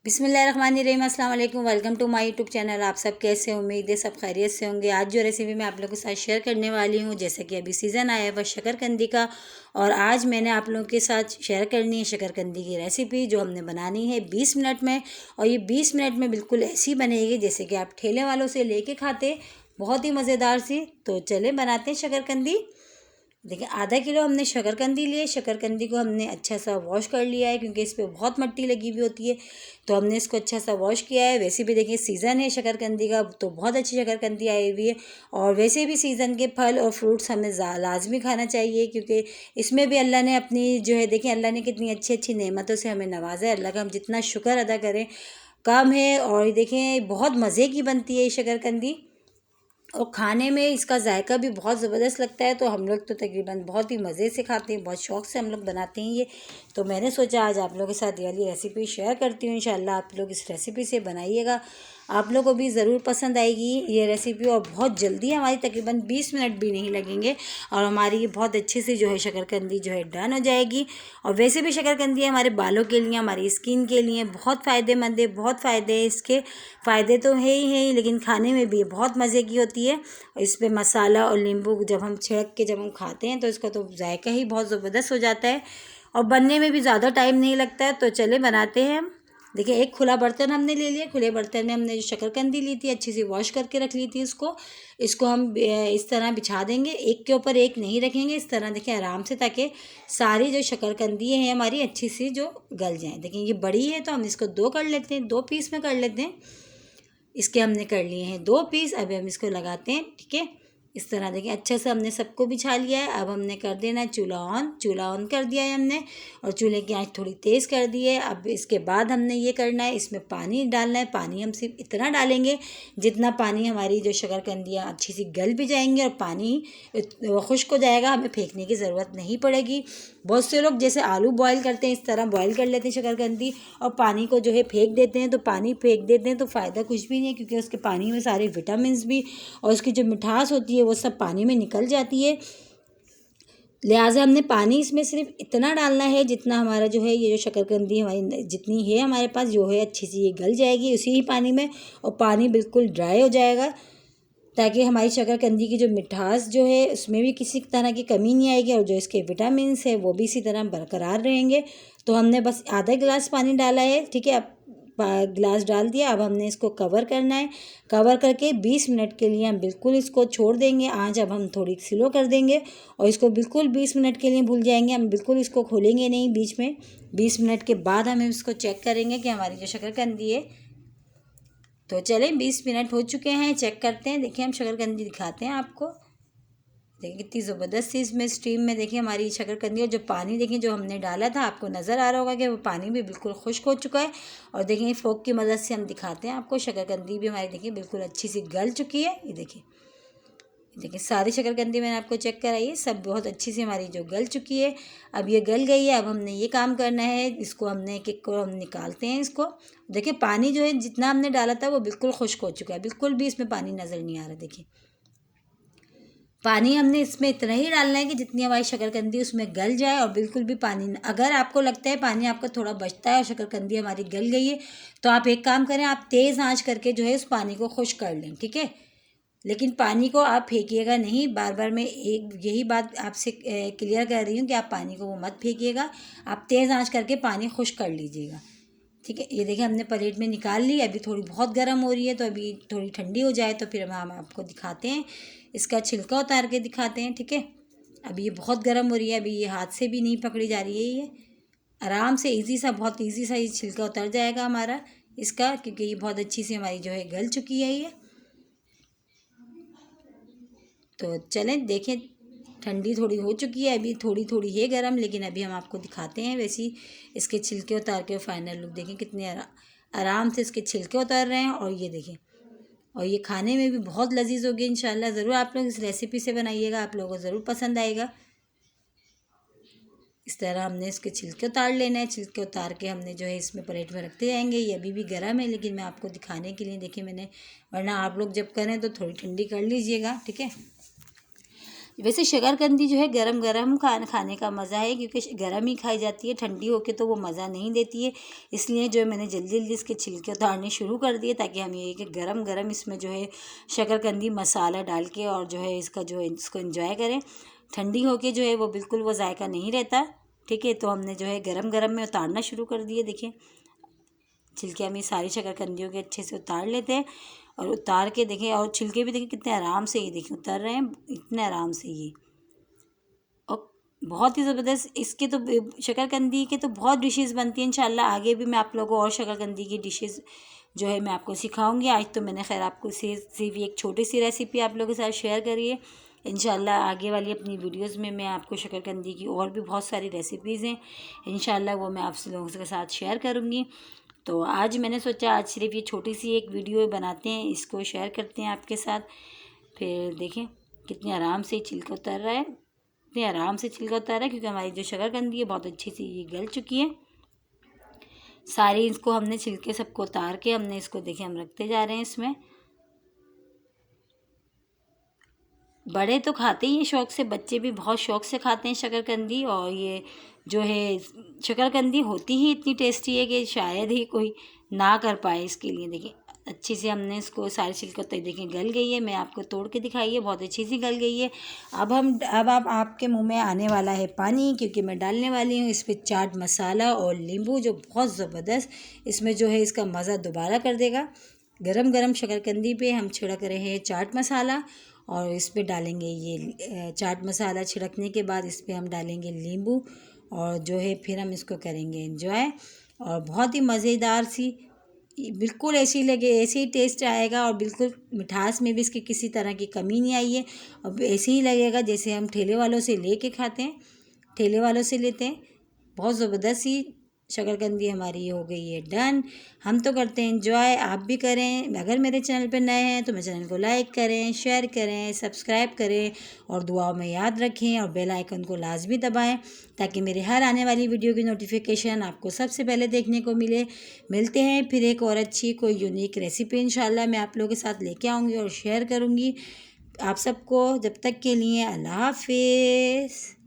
बिस्मिल्लाहिर्रहमानिर्रहीम, अस्सलाम वालेकुम। Welcome to my YouTube channel. आप सब कैसे हैं? उम्मीद है सब खैरियत से होंगे। आज जो रेसिपी मैं आप लोगों के साथ शेयर करने वाली हूँ, जैसे कि अभी सीज़न आया है वह शकरकंदी का, और आज मैंने आप लोगों के साथ शेयर करनी है शकरकंदी की रेसिपी, जो हमने बनानी है 20 मिनट में। और ये 20 मिनट में बिल्कुल ऐसी बनेगी जैसे कि आप ठेले वालों से लेके खाते, बहुत ही मज़ेदार सी। तो चले बनाते हैं शकरकंदी। देखिए, आधा किलो हमने शकरकंदी लिए। शकरकंदी को हमने अच्छा सा वॉश कर लिया है, क्योंकि इस पर बहुत मिट्टी लगी हुई होती है, तो हमने इसको अच्छा सा वॉश किया है। वैसे भी देखिए सीज़न है शकरकंदी का, तो बहुत अच्छी शकरकंदी आई हुई है। और वैसे भी सीज़न के फल और फ्रूट्स हमें लाजमी खाना चाहिए, क्योंकि इसमें भी अल्लाह ने अपनी जो है, देखिए अल्लाह ने कितनी अच्छी अच्छी नेमतों से हमें नवाजा है। अल्लाह का हम जितना शुक्र अदा करें कम है। और देखें, बहुत मज़े की बनती है ये शकरकंदी, और खाने में इसका जायका भी बहुत ज़बरदस्त लगता है। तो हम लोग तो तकरीबन बहुत ही मज़े से खाते हैं, बहुत शौक़ से हम लोग बनाते हैं ये। तो मैंने सोचा आज आप लोगों के साथ ये वाली रेसिपी शेयर करती हूँ। इंशाल्लाह आप लोग इस रेसिपी से बनाइएगा, आप लोगों को भी ज़रूर पसंद आएगी ये रेसिपी। और बहुत जल्दी हमारी तकरीबन 20 मिनट भी नहीं लगेंगे, और हमारी ये बहुत अच्छे से जो है शकरकंदी जो है डन हो जाएगी। और वैसे भी शकरकंदी हमारे बालों के लिए, हमारी स्किन के लिए बहुत फ़ायदेमंद है। बहुत फ़ायदे हैं इसके, फ़ायदे तो है ही, लेकिन खाने में भी बहुत मज़े की होती है। और इस पर मसाला और नींबू जब हम छिड़क के जब हम खाते हैं, तो इसका तो जायका ही बहुत ज़बरदस्त हो जाता है, और बनने में भी ज़्यादा टाइम नहीं लगता है। तो चले बनाते हैं हम। देखिए, एक खुला बर्तन हमने ले लिया। खुले बर्तन में हमने जो शकरकंदी ली थी, अच्छी सी वॉश करके रख ली थी इसको हम इस तरह बिछा देंगे। एक के ऊपर एक नहीं रखेंगे, इस तरह देखिए आराम से, ताकि सारी जो शकरकंदी है हमारी अच्छी सी जो गल जाए। देखिए ये बड़ी है, तो हम इसको दो कर लेते हैं, 2 पीस में कर लेते हैं। इसके हमने कर लिए हैं 2 पीस। अभी हम इसको लगाते हैं, ठीक है। इस तरह देखिए अच्छे से हमने सबको बिछा लिया है। अब हमने कर देना है चूल्हा ऑन कर दिया है हमने, और चूल्हे की आंच थोड़ी तेज़ कर दी है। अब इसके बाद हमने ये करना है, इसमें पानी डालना है। पानी हम सिर्फ इतना डालेंगे जितना पानी हमारी जो शकरकंदियाँ अच्छी सी गल भी जाएंगी, और पानी खुश्क हो जाएगा, हमें फेंकने की ज़रूरत नहीं पड़ेगी। बहुत से लोग जैसे आलू बॉयल करते हैं, इस तरह बॉयल कर लेते हैं शकरकंदी, और पानी को जो है फेंक देते हैं। तो पानी फेंक देते हैं तो फ़ायदा कुछ भी नहीं है, क्योंकि उसके पानी में सारे विटामिन्स भी और उसकी जो मिठास होती है वो सब पानी में निकल जाती है। लिहाजा हमने पानी इसमें सिर्फ इतना डालना है जितना हमारा जो है, ये जो शकरकंदी हमारी जितनी है हमारे पास जो है, अच्छी सी ये गल जाएगी उसी ही पानी में, और पानी बिल्कुल ड्राई हो जाएगा, ताकि हमारी शकरकंदी की जो मिठास जो है उसमें भी किसी तरह की कमी नहीं आएगी, और जो इसके विटामिन्स है वो भी इसी तरह बरकरार रहेंगे। तो हमने बस आधा गिलास पानी डाला है, ठीक है। अब गिलास डाल दिया। अब हमने इसको कवर करना है। कवर करके 20 मिनट के लिए हम बिल्कुल इसको छोड़ देंगे। आँच अब हम थोड़ी स्लो कर देंगे, और इसको बिल्कुल 20 मिनट के लिए भूल जाएंगे। हम बिल्कुल इसको खोलेंगे नहीं बीच में। 20 मिनट के बाद हम इसको चेक करेंगे कि हमारी जो शकरकंदी है, तो चलें 20 मिनट हो चुके हैं, चेक करते हैं। देखिए हम शकरकंदी दिखाते हैं आपको। देखिए कितनी ज़बरदस्त सी इसमें स्टीम में देखिए हमारी शकरकंदी, और जो पानी देखिए जो हमने डाला था, आपको नज़र आ रहा होगा कि वो पानी भी बिल्कुल खुश्क हो चुका है। और देखिए फोक की मदद से हम दिखाते हैं आपको, शकरकंदी भी हमारी देखिए बिल्कुल अच्छी सी गल चुकी है। ये देखिए सारी शकरकंदी मैंने आपको चेक कराई है, सब बहुत अच्छी सी हमारी जो गल चुकी है। अब ये गल गई है। अब हमने ये काम करना है, इसको हमने एक को हम निकालते हैं इसको। देखिए पानी जो है जितना हमने डाला था वो बिल्कुल खुश्क हो चुका है, बिल्कुल भी इसमें पानी नज़र नहीं आ रहा। देखिए पानी हमने इसमें इतना ही डालना है कि जितनी हमारी शकरकंदी उसमें गल जाए, और बिल्कुल भी पानी, अगर आपको लगता है पानी आपका थोड़ा बचता है और शकरकंदी हमारी गल गई है, तो आप एक काम करें, आप तेज़ आंच करके जो है उस पानी को खुश्क कर लें, ठीक है। लेकिन पानी को आप फेंकिएगा नहीं। बार बार मैं एक यही बात आपसे क्लियर कर रही हूँ कि आप पानी को वो मत फेंकिएगा, आप तेज़ आंच करके पानी खुश्क कर लीजिएगा, ठीक है। ये देखिए हमने प्लेट में निकाल ली। अभी थोड़ी बहुत गर्म हो रही है, तो अभी थोड़ी ठंडी हो जाए तो फिर हम आपको दिखाते हैं, इसका छिलका उतार के दिखाते हैं, ठीक है। अभी ये बहुत गर्म हो रही है, अभी ये हाथ से भी नहीं पकड़ी जा रही है। ये आराम से इजी सा, बहुत इजी सा ये छिलका उतर जाएगा हमारा इसका, क्योंकि ये बहुत अच्छी सी हमारी जो है गल चुकी है ये। तो चलें देखें, ठंडी थोड़ी हो चुकी है, अभी थोड़ी थोड़ी है गरम, लेकिन अभी हम आपको दिखाते हैं वैसी इसके छिलके उतार के फाइनल लुक। देखें कितने आराम से इसके छिलके उतर रहे हैं, और ये देखें, और ये खाने में भी बहुत लजीज होगी इंशाल्लाह। ज़रूर आप लोग इस रेसिपी से बनाइएगा, आप लोगों को ज़रूर पसंद आएगा। इस तरह हमने इसके छिलके उतार लेना है। छिलके उतार के हमने जो है इसमें प्लेट में रखते जाएंगे। ये अभी भी गर्म है, लेकिन मैं आपको दिखाने के लिए देखिए मैंने, वरना आप लोग जब करें तो थोड़ी ठंडी कर लीजिएगा, ठीक है। वैसे शकरकंदी जो है गरम गरम खाने का मज़ा है, क्योंकि गरम ही खाई जाती है, ठंडी होके तो वो मज़ा नहीं देती है। इसलिए जो है मैंने जल्दी जल्दी इसके छिलके उतारने शुरू कर दिए, ताकि हम ये कि गरम गरम इसमें जो है शकरकंदी मसाला डाल के और जो है इसका जो है इसको एंजॉय करें। ठंडी होके जो है वो बिल्कुल वो जायका नहीं रहता। ठीक है, तो हमने जो है गरम गरम में उतारना शुरू कर दिए। देखिए छिलके हम ये सारी शकरकंदियों के अच्छे से उतार लेते हैं, और उतार के देखें, और छिलके भी देखें कितने आराम से ये देखें उतर रहे हैं, इतने आराम से ये। और बहुत ही ज़बरदस्त इसके तो शकरकंदी के तो बहुत डिशेस बनती हैं। इंशाल्लाह आगे भी मैं आप लोगों को और शकरकंदी की डिशेस जो है मैं आपको सिखाऊंगी। आज तो मैंने खैर आपको सिर्फ एक छोटी सी रेसिपी आप लोगों के साथ शेयर करी है। इंशाल्लाह आगे वाली अपनी वीडियोस में मैं आपको शकरकंदी की और भी बहुत सारी रेसिपीज़ हैं, इंशाल्लाह वो मैं आप लोगों के साथ शेयर करूँगी। तो आज मैंने सोचा आज सिर्फ ये छोटी सी एक वीडियो बनाते हैं, इसको शेयर करते हैं आपके साथ। फिर देखें कितने आराम से छिलका उतर रहा है, इतने आराम से छिलका उतर रहा है, क्योंकि हमारी जो शकरकंदी है बहुत अच्छी सी ये गल चुकी है। सारी इसको हमने छिलके सबको उतार के हमने इसको देखें हम रखते जा रहे हैं इसमें। बड़े तो खाते ही हैं शौक़ से, बच्चे भी बहुत शौक़ से खाते हैं शकरकंदी। और ये जो है शकरकंदी होती ही इतनी टेस्टी है कि शायद ही कोई ना कर पाए इसके लिए। देखिए अच्छी से हमने इसको सारे छिलके तक देखें गल गई है, मैं आपको तोड़ के दिखाई है, बहुत अच्छी सी गल गई है। अब आपके मुंह में आने वाला है पानी, क्योंकि मैं डालने वाली हूँ इस पर चाट मसाला और नींबू, जो बहुत ज़बरदस्त इसमें जो है इसका मज़ा दोबारा कर देगा। गरम गरम शकरकंदी पे हम छिड़क रहे हैं चाट मसाला, और इस पर डालेंगे ये चाट मसाला। छिड़कने के बाद इस पर हम डालेंगे नींबू, और जो है फिर हम इसको करेंगे एंजॉय। और बहुत ही मज़ेदार सी बिल्कुल ऐसी लगे, ऐसे ही टेस्ट आएगा, और बिल्कुल मिठास में भी इसकी किसी तरह की कमी नहीं आई है। अब ऐसे ही लगेगा जैसे हम ठेले वालों से ले खाते हैं, ठेले वालों से लेते हैं। बहुत ज़बरदस्त सी शकरकंदी हमारी ये हो गई है डन। हम तो करते हैं एंजॉय, आप भी करें। अगर मेरे चैनल पर नए हैं तो मेरे चैनल को लाइक करें, शेयर करें, सब्सक्राइब करें, और दुआओं में याद रखें, और बेल आइकन को लाजमी दबाएं, ताकि मेरे हर आने वाली वीडियो की नोटिफिकेशन आपको सबसे पहले देखने को मिले। मिलते हैं फिर एक और अच्छी कोई यूनिक रेसिपी इंशाल्लाह मैं आप लोगों के साथ लेके आऊँगी और शेयर करूँगी। आप सबको जब तक के लिए अल्लाह हाफिज़।